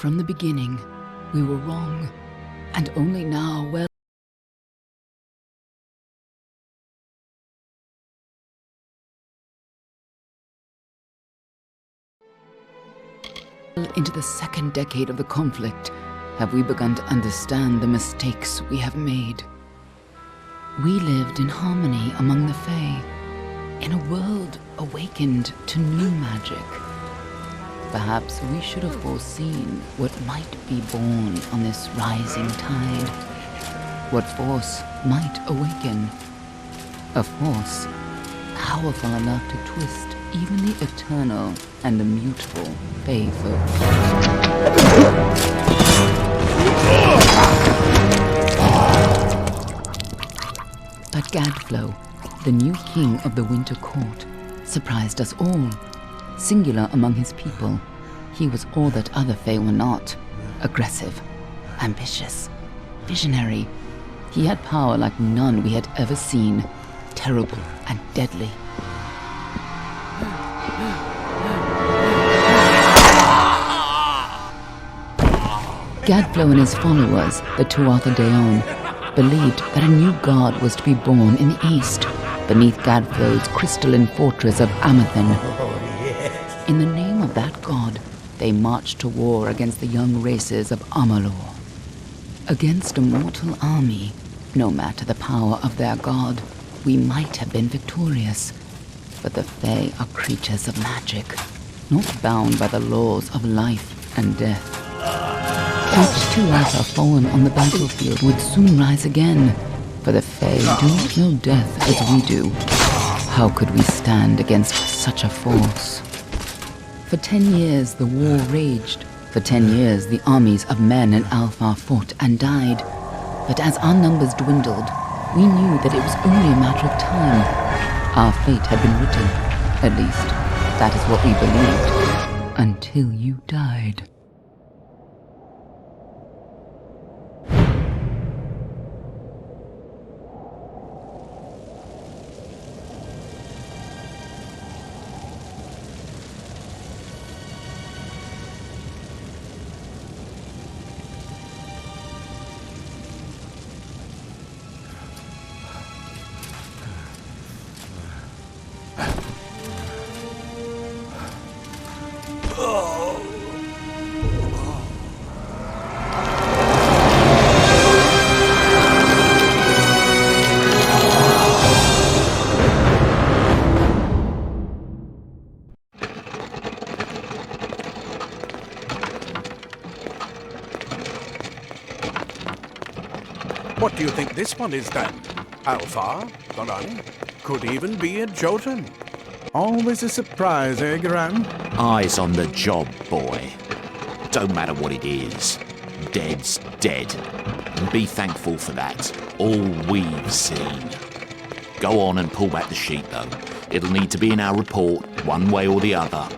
From the beginning, we were wrong, and only now, well, into the second decade of the conflict, have we begun to understand the mistakes we have made. We lived in harmony among the Fae, in a world awakened to new magic. Perhaps we should have foreseen what might be born on this rising tide. What force might awaken. A force powerful enough to twist even the eternal and the mutable Fae folk. But Gadflow, the new king of the Winter Court, surprised us all. Singular among his people, he was all that other Fae were not. Aggressive, ambitious, visionary. He had power like none we had ever seen, terrible and deadly. Gadflow and his followers, the Tuatha Deon, believed that a new god was to be born in the east, beneath Gadflow's crystalline fortress of Amathen. In the name of that god, they marched to war against the young races of Amalur. Against a mortal army, no matter the power of their god, we might have been victorious. But the Fae are creatures of magic, not bound by the laws of life and death. Each Tuatha fallen on the battlefield would soon rise again, for the Fae do not know death as we do. How could we stand against such a force? For 10 years the war raged. For 10 years the armies of Men and Alpha fought and died. But as our numbers dwindled, we knew that it was only a matter of time. Our fate had been written. At least, that is what we believed. Until you died. What do you think this one is then? Alpha? Garan? Could even be a Jotun. Always a surprise, eh, Garan? Eyes on the job, boy. Don't matter what it is. Dead's dead. And be thankful for that. All we've seen. Go on and pull back the sheet, though. It'll need to be in our report, one way or the other.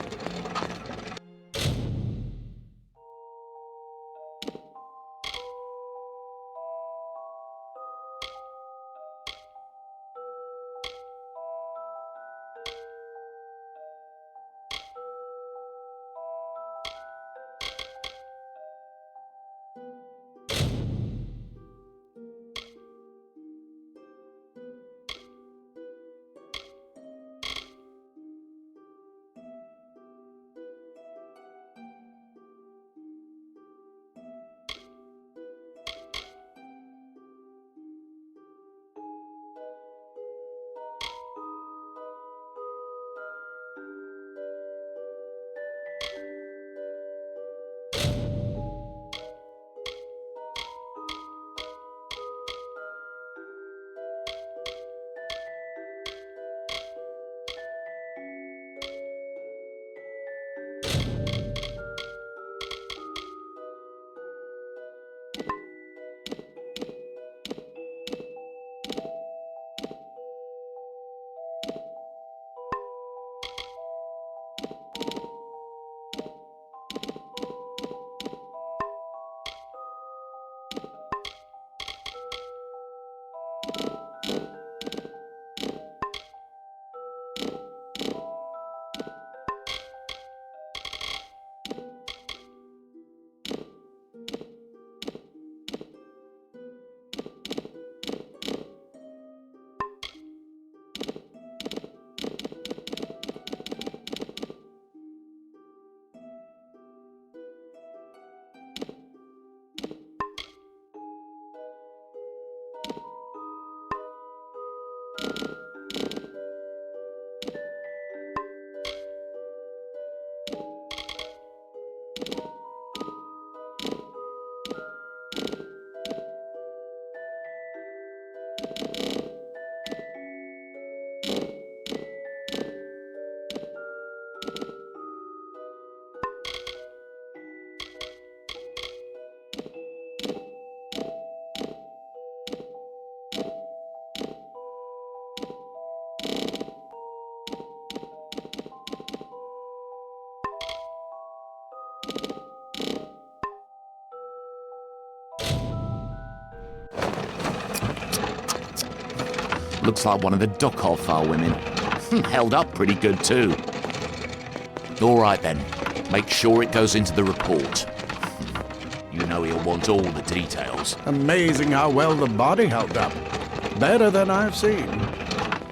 Looks like one of the Dokar women. Held up pretty good too. All right then, make sure it goes into the report. You know he'll want all the details. Amazing how well the body held up. Better than I've seen.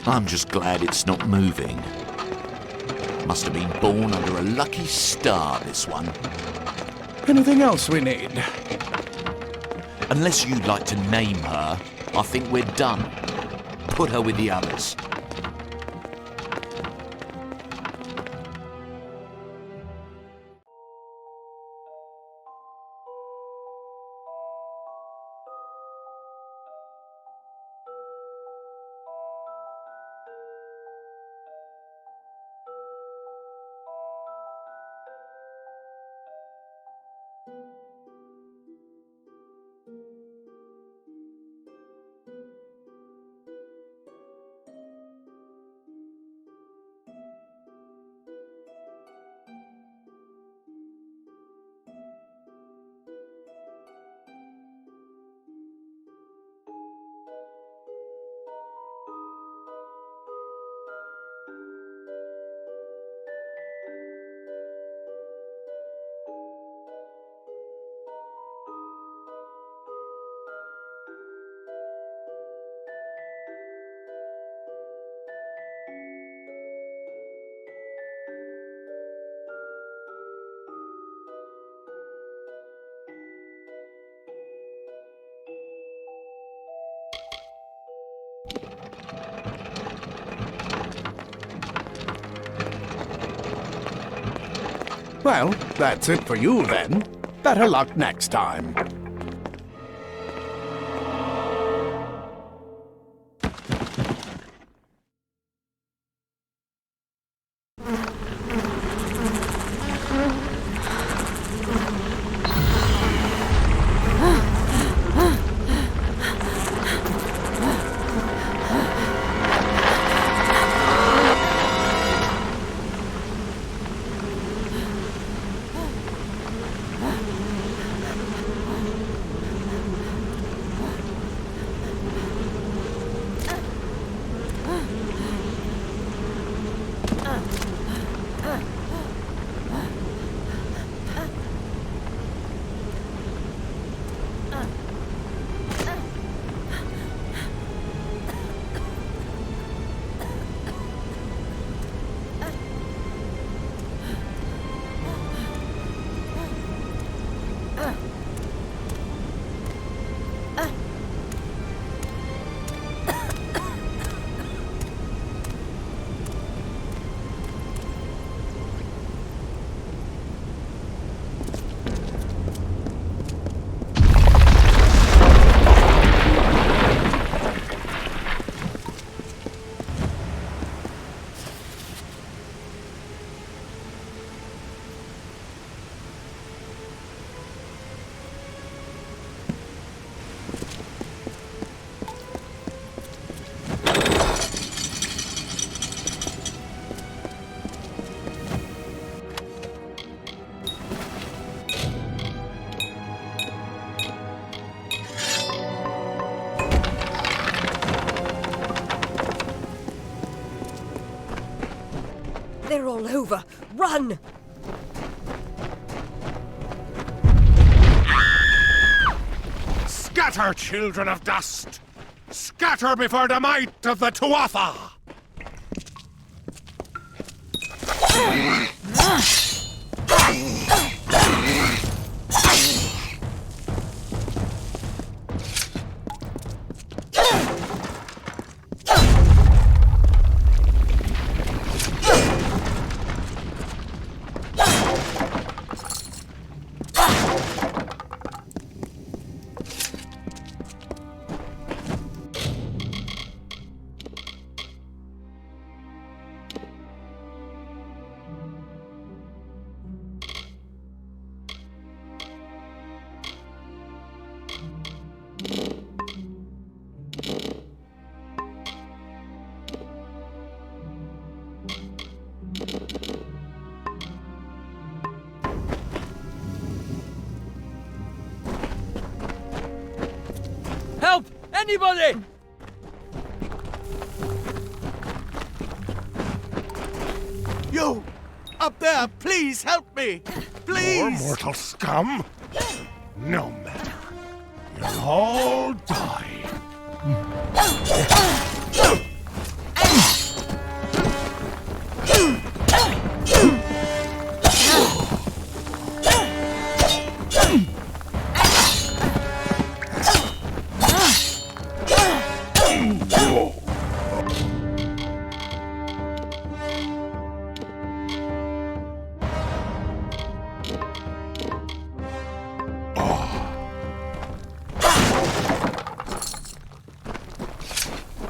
I'm just glad it's not moving. Must have been born under a lucky star, this one. Anything else we need? Unless you'd like to name her, I think we're done. Put her with the others. Well, that's it for you then. Better luck next time. They're all over. Run! Scatter, children of dust! Scatter before the might of the Tuatha! Help! Anybody! Up there, please help me! Please! Poor mortal scum! No matter. You'll all die.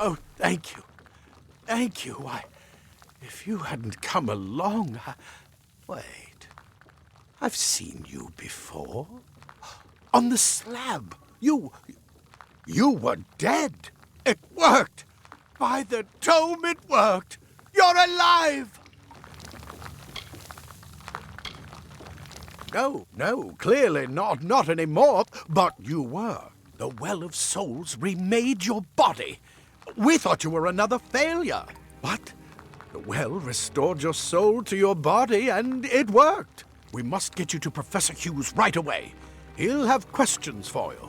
Oh, thank you. Thank you. Why, if you hadn't come along, Wait. I've seen you before. On the slab. You were dead. It worked. By the dome, it worked. You're alive. No, clearly not anymore. But you were. The Well of Souls remade your body. We thought you were another failure. But the well restored your soul to your body, and it worked. We must get you to Professor Hughes right away. He'll have questions for you.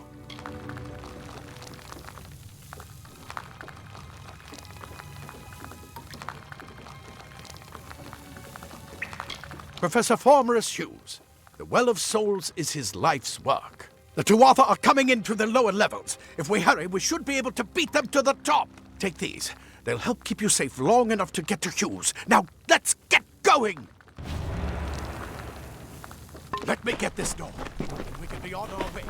Professor Formerus Hughes. The Well of Souls is his life's work. The Tuatha are coming into the lower levels. If we hurry, we should be able to beat them to the top. Take these. They'll help keep you safe long enough to get to Hughes. Now, let's get going! Let me get this door, and we can be on our way.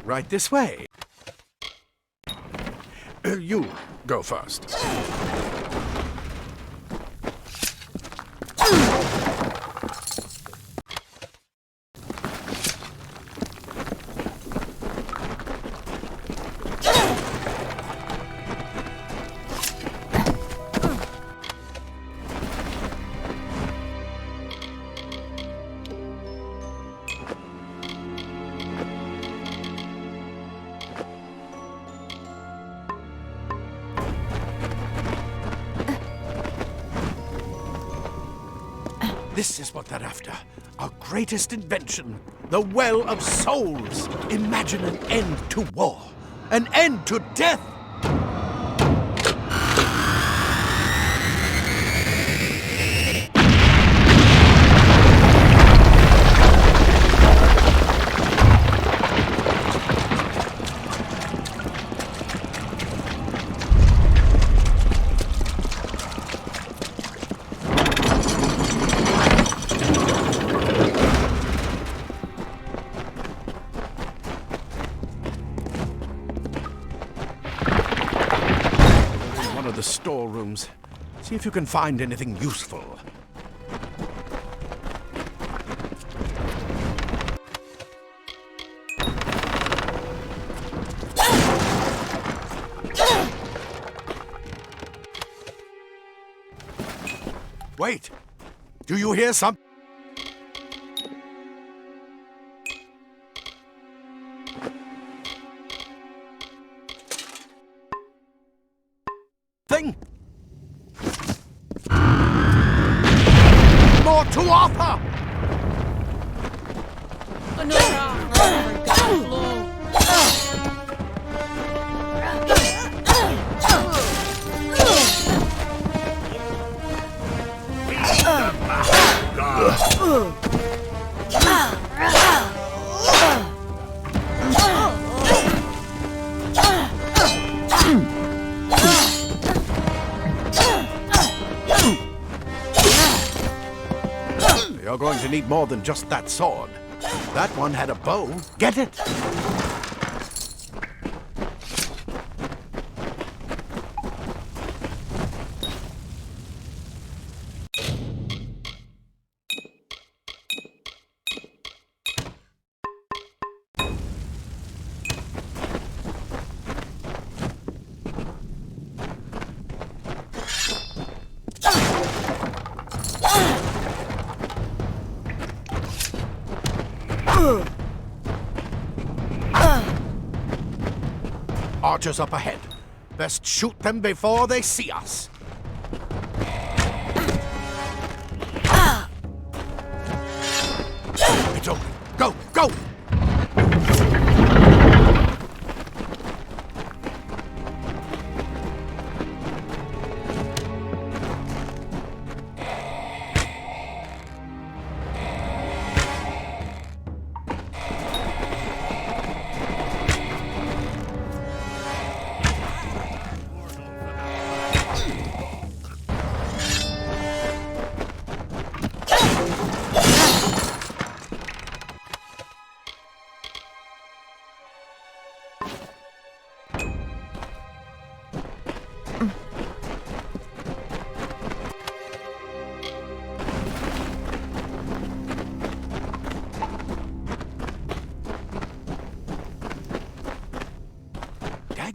Right this way. You go first. This is what they're after. Our greatest invention. The Well of Souls. Imagine an end to war. An end to death. The storerooms. See if you can find anything useful. Wait! Do you hear something? More Tuatha! You're going to need more than just that sword. That one had a bow. Get it? Archers up ahead. Best shoot them before they see us.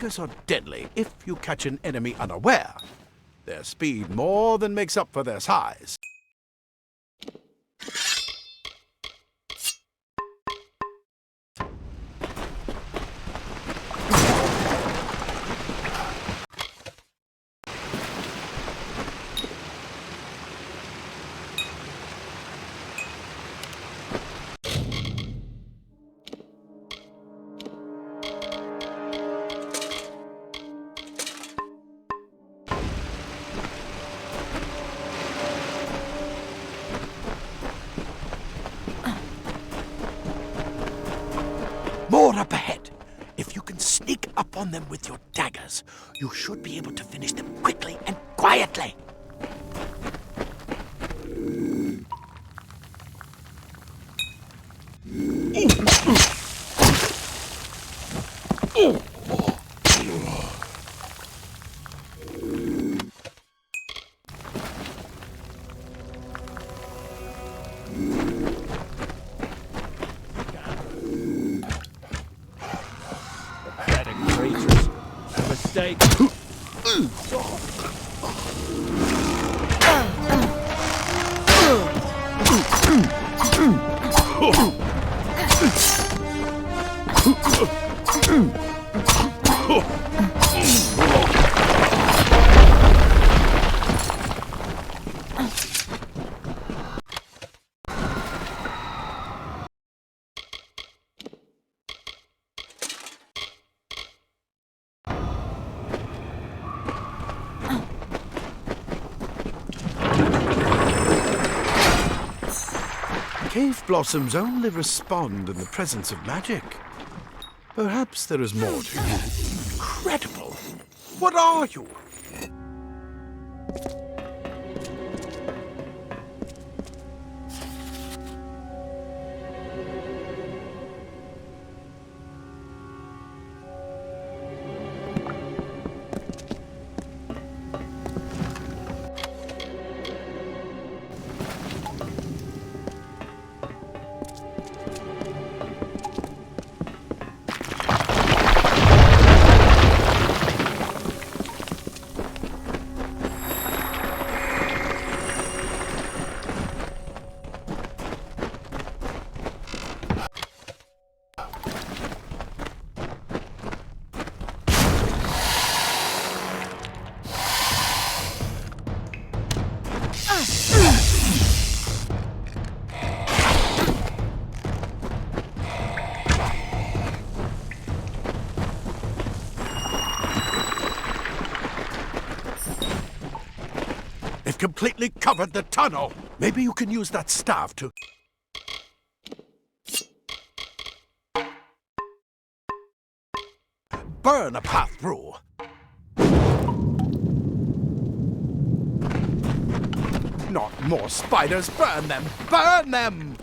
daggers are deadly if you catch an enemy unaware. Their speed more than makes up for their size. More up ahead. If you can sneak up on them with your daggers, you should be able to finish them quickly and quietly. Mistake. Cave blossoms only respond in the presence of magic. Perhaps there is more to you. Incredible! What are you? They've completely covered the tunnel. Maybe you can use that staff to... burn a path through. Not more spiders. Burn them! Burn them!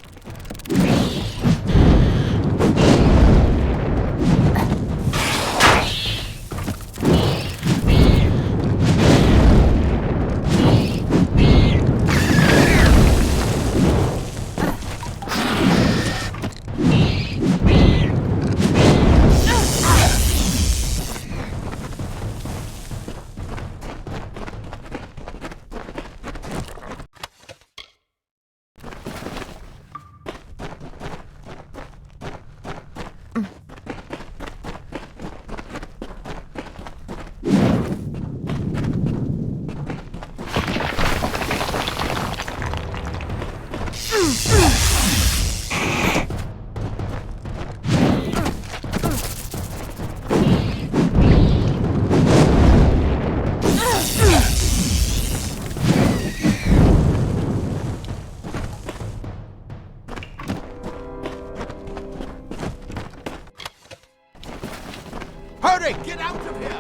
Hurry! Get out of here!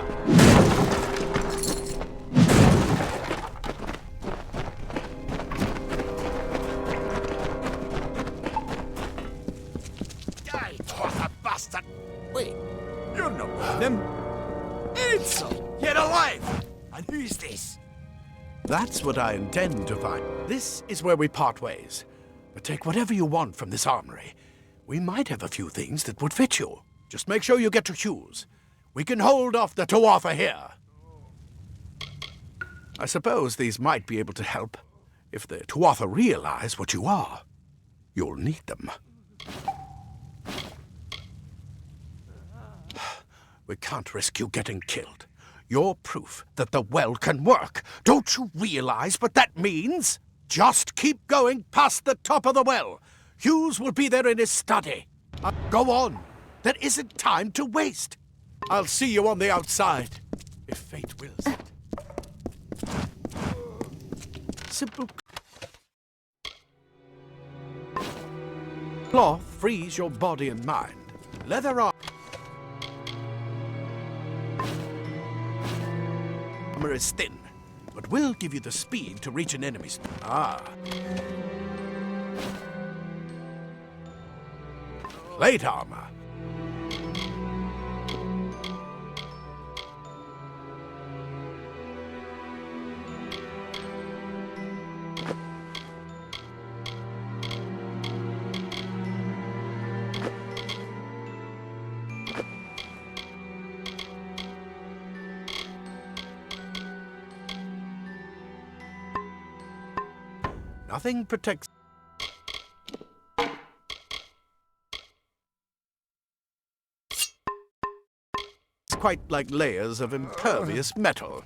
Die, what a bastard! Wait, you're not one of them. Insult! Yet alive! And who's this? That's what I intend to find. This is where we part ways. But take whatever you want from this armory. We might have a few things that would fit you. Just make sure you get to Hughes. We can hold off the Tuatha here. I suppose these might be able to help. If the Tuatha realize what you are, you'll need them. We can't risk you getting killed. You're proof that the well can work. Don't you realize what that means? Just keep going past the top of the well. Hughes will be there in his study. Go on. There isn't time to waste. I'll see you on the outside, if fate wills it. Simple cloth frees your body and mind. Leather armor is thin, but will give you the speed to reach an enemy's... Plate armor. Nothing protects... It's quite like layers of impervious metal.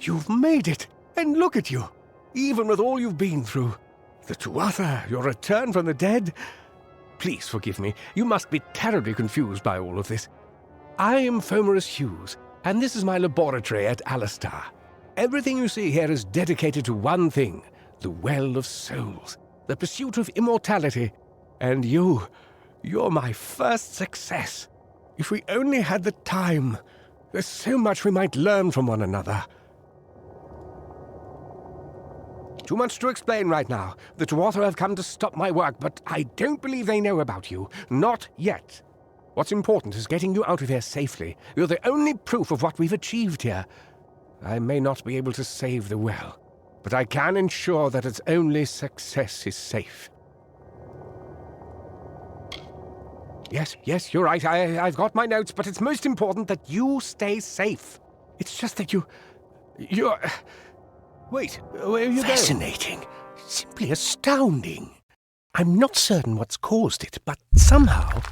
You've made it! And look at you! Even with all you've been through. The Tuatha, your return from the dead. Please forgive me. You must be terribly confused by all of this. I am Fomerus Hughes, and this is my laboratory at Alistar. Everything you see here is dedicated to one thing, the Well of Souls, the pursuit of immortality. And you're my first success. If we only had the time, there's so much we might learn from one another. Too much to explain right now. The Tuatha have come to stop my work, but I don't believe they know about you. Not yet. What's important is getting you out of here safely. You're the only proof of what we've achieved here. I may not be able to save the well, but I can ensure that its only success is safe. Yes, you're right. I've got my notes, but it's most important that you stay safe. It's just that you're... Wait, where are you going? Fascinating. Simply astounding. I'm not certain what's caused it, but somehow...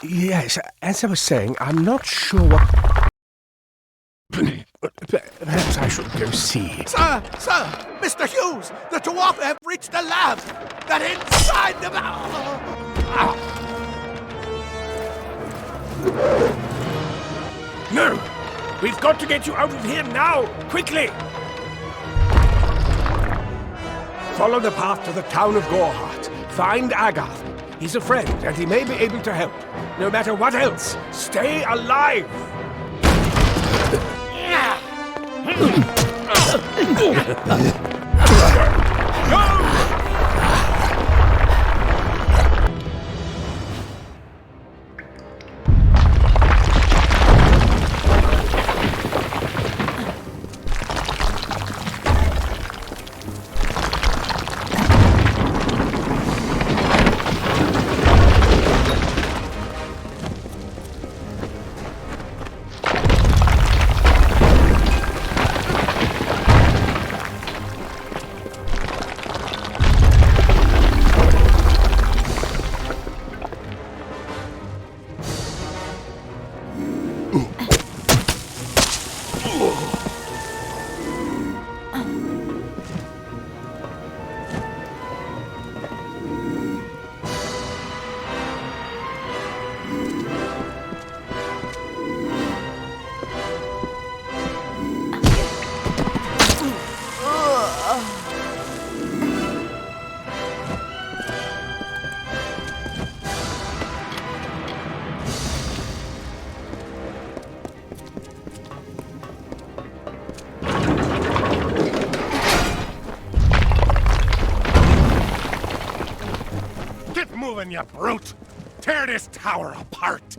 yes, as I was saying, I'm not sure what... Perhaps I should go see. Sir! Mr. Hughes! The Tuatha have reached the lab! They're inside the... No! We've got to get you out of here now! Quickly! Follow the path to the town of Gorhart. Find Agath. He's a friend, and he may be able to help. No matter what else, stay alive! Go! moving, you brute! Tear this tower apart!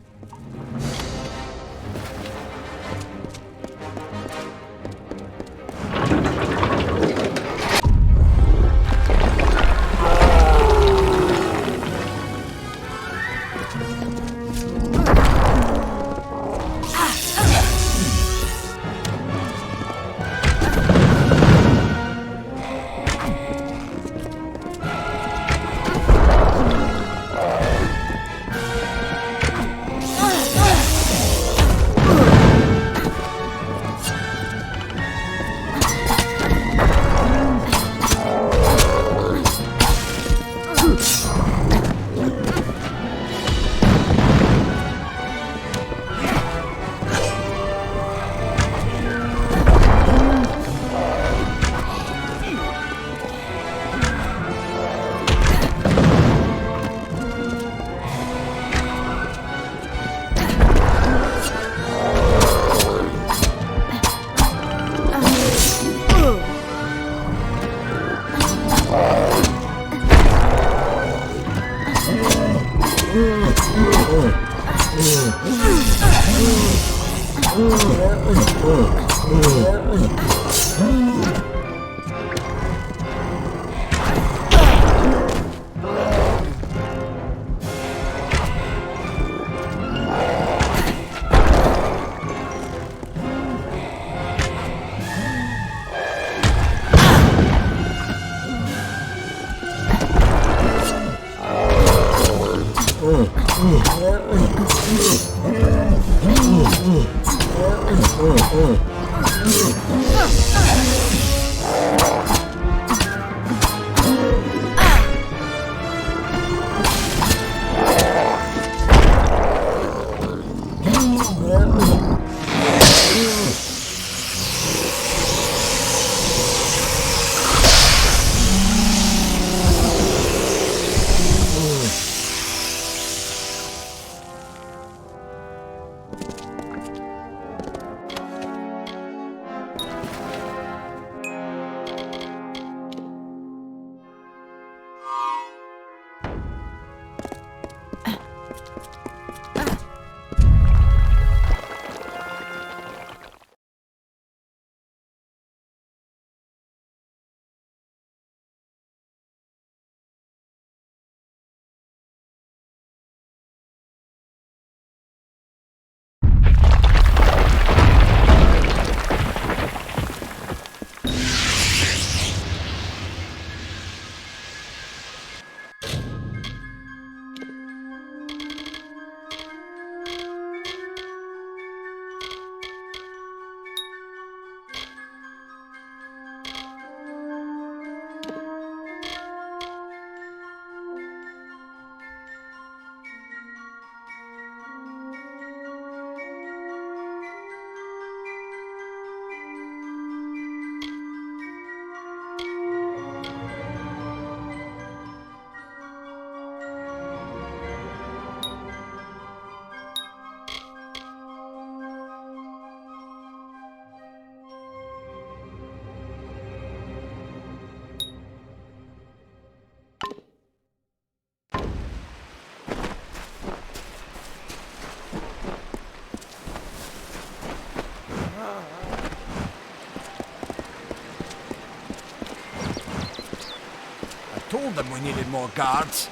Told them we needed more guards.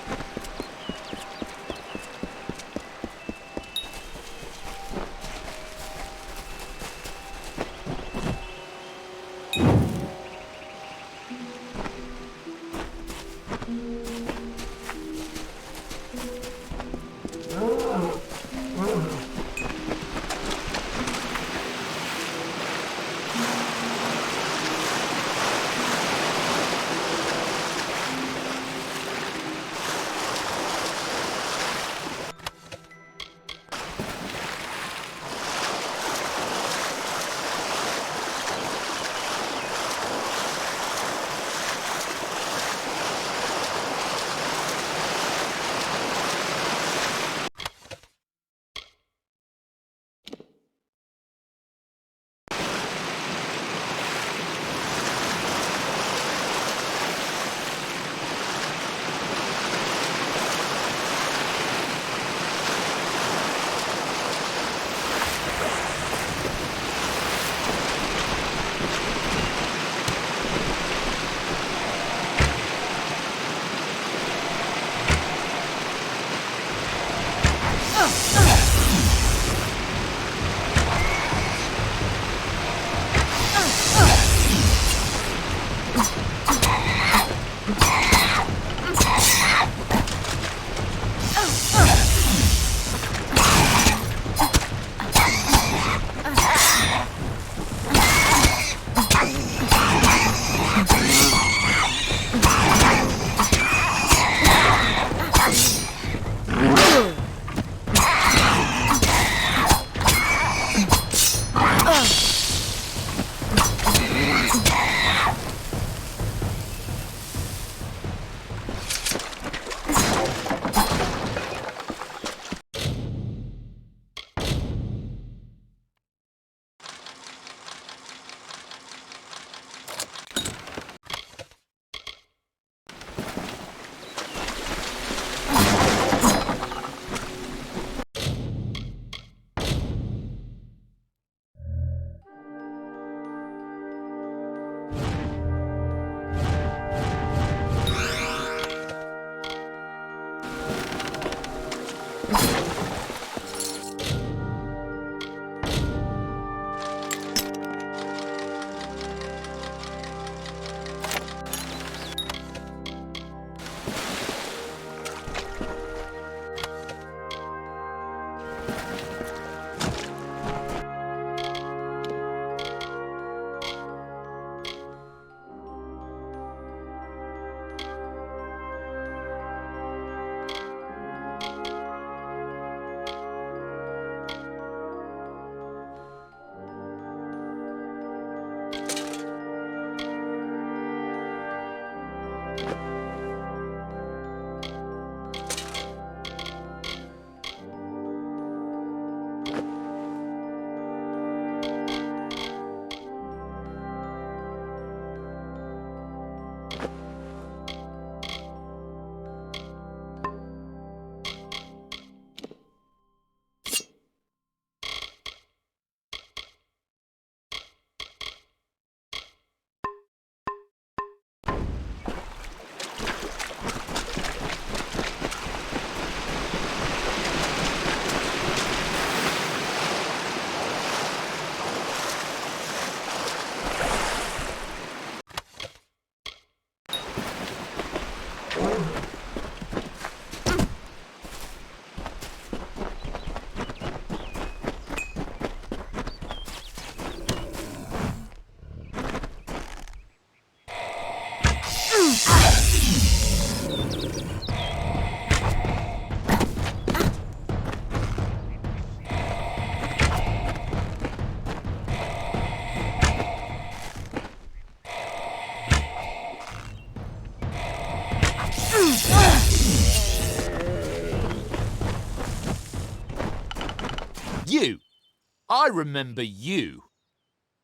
I remember you.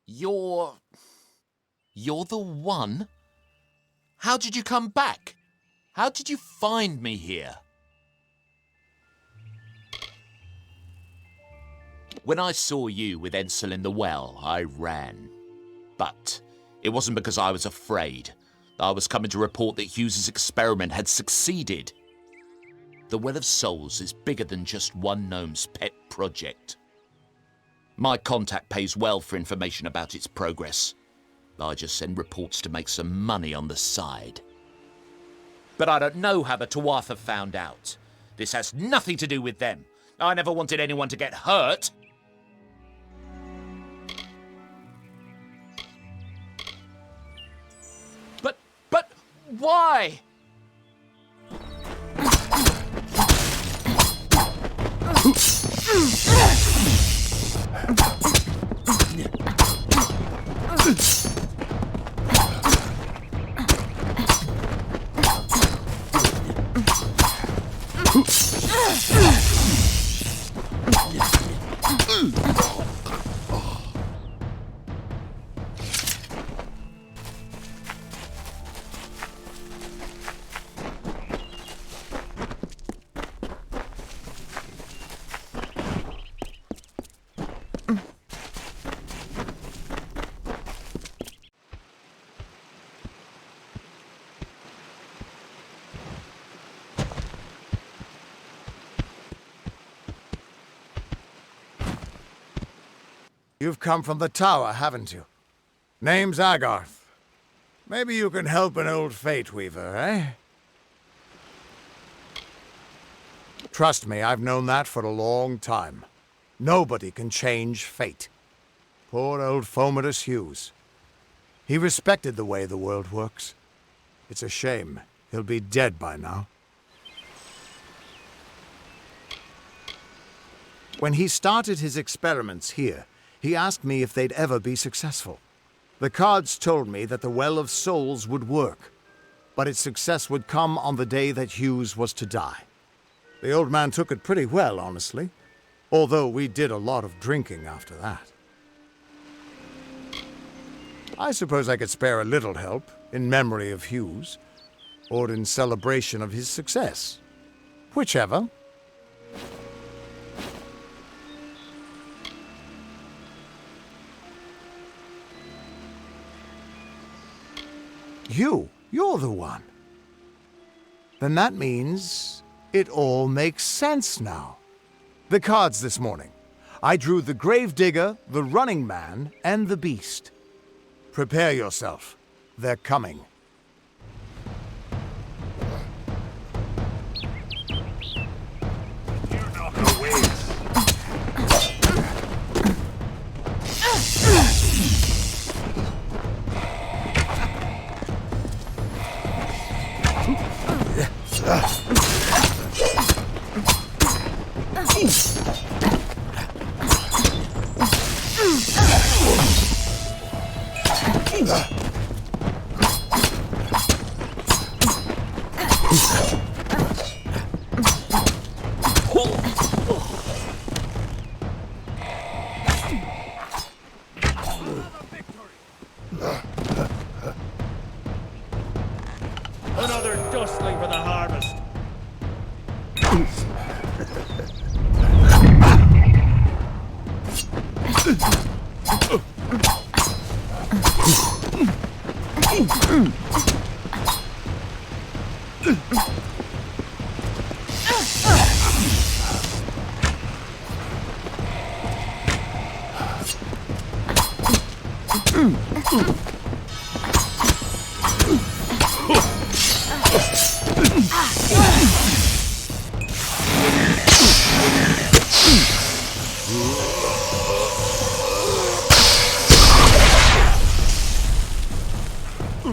You're the one? How did you come back? How did you find me here? When I saw you with Ensel in the well, I ran. But it wasn't because I was afraid. I was coming to report that Hughes's experiment had succeeded. The Well of Souls is bigger than just one gnome's pet project. My contact pays well for information about its progress. I just send reports to make some money on the side. But I don't know how the Tuatha found out. This has nothing to do with them. I never wanted anyone to get hurt. But why? You've come from the tower, haven't you? Name's Agarth. Maybe you can help an old fate weaver, eh? Trust me, I've known that for a long time. Nobody can change fate. Poor old Fomadus Hughes. He respected the way the world works. It's a shame. He'll be dead by now. When he started his experiments here, he asked me if they'd ever be successful. The cards told me that the Well of Souls would work, but its success would come on the day that Hughes was to die. The old man took it pretty well, honestly, although we did a lot of drinking after that. I suppose I could spare a little help in memory of Hughes, or in celebration of his success. Whichever. You're the one. Then that means it all makes sense now. The cards this morning. I drew the Gravedigger, the Running Man, and the Beast. Prepare yourself. They're coming. You're not gonna win. Another dustling for the harvest.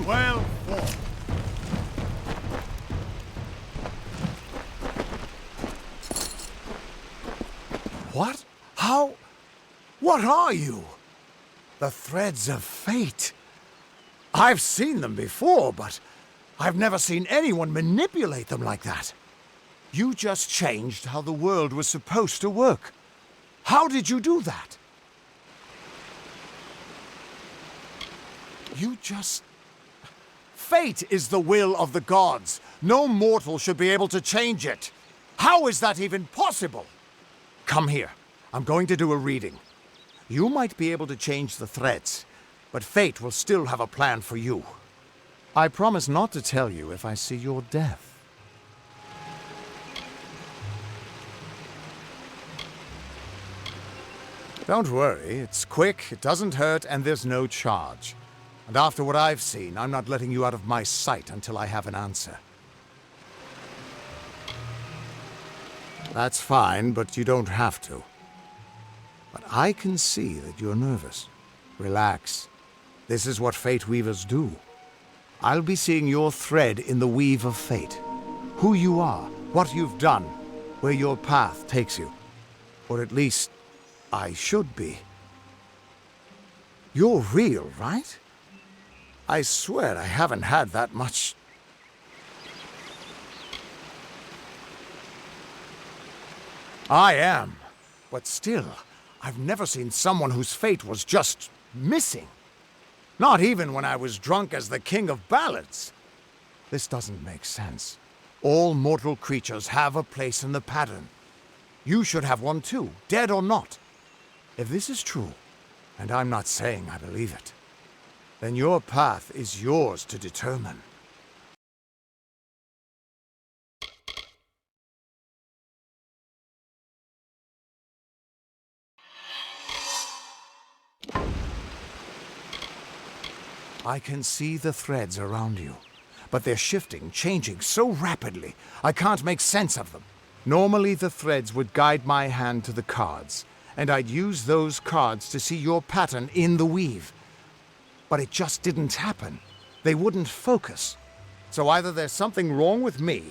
Well fought. What? How? What are you? The threads of fate. I've seen them before, but I've never seen anyone manipulate them like that. You just changed how the world was supposed to work. How did you do that? You just... Fate is the will of the gods. No mortal should be able to change it. How is that even possible? Come here. I'm going to do a reading. You might be able to change the threads, but fate will still have a plan for you. I promise not to tell you if I see your death. Don't worry, it's quick, it doesn't hurt, and there's no charge. And after what I've seen, I'm not letting you out of my sight until I have an answer. That's fine, but you don't have to. But I can see that you're nervous. Relax. This is what fate weavers do. I'll be seeing your thread in the weave of fate. Who you are, what you've done, where your path takes you. Or at least, I should be. You're real, right? I swear I haven't had that much... I am. But still, I've never seen someone whose fate was just missing. Not even when I was drunk as the king of ballads. This doesn't make sense. All mortal creatures have a place in the pattern. You should have one too, dead or not. If this is true, and I'm not saying I believe it, then your path is yours to determine. I can see the threads around you, but they're shifting, changing so rapidly, I can't make sense of them. Normally the threads would guide my hand to the cards, and I'd use those cards to see your pattern in the weave. But it just didn't happen. They wouldn't focus. So either there's something wrong with me,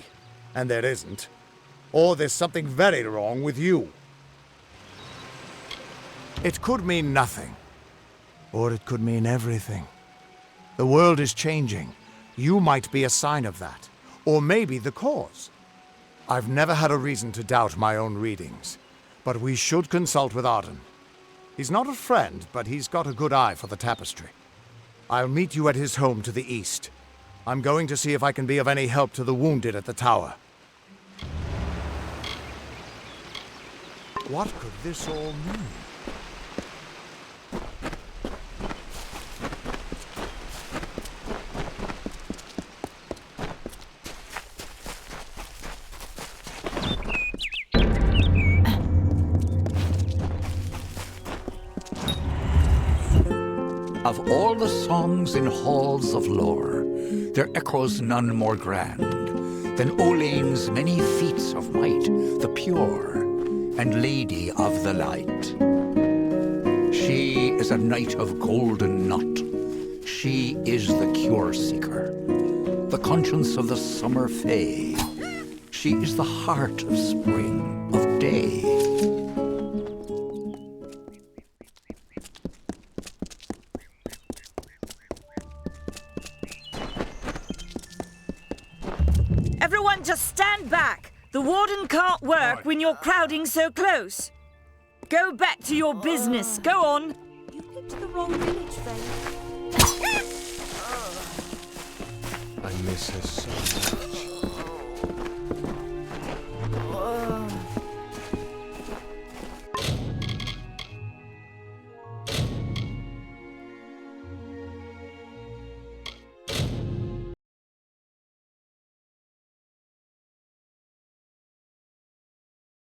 and there isn't, or there's something very wrong with you. It could mean nothing, or it could mean everything. The world is changing. You might be a sign of that, or maybe the cause. I've never had a reason to doubt my own readings, but we should consult with Arden. He's not a friend, but he's got a good eye for the tapestry. I'll meet you at his home to the east. I'm going to see if I can be of any help to the wounded at the tower. What could this all mean? Of all the songs in halls of lore, there echoes none more grand than Olane's many feats of might, the pure and lady of the light. She is a knight of golden knot. She is the cure seeker, the conscience of the summer fae. She is the heart of spring, of day. Everyone just stand back! The warden can't work when you're crowding so close. Go back to your business. Go on. You picked the wrong village, Faye. I miss her so much.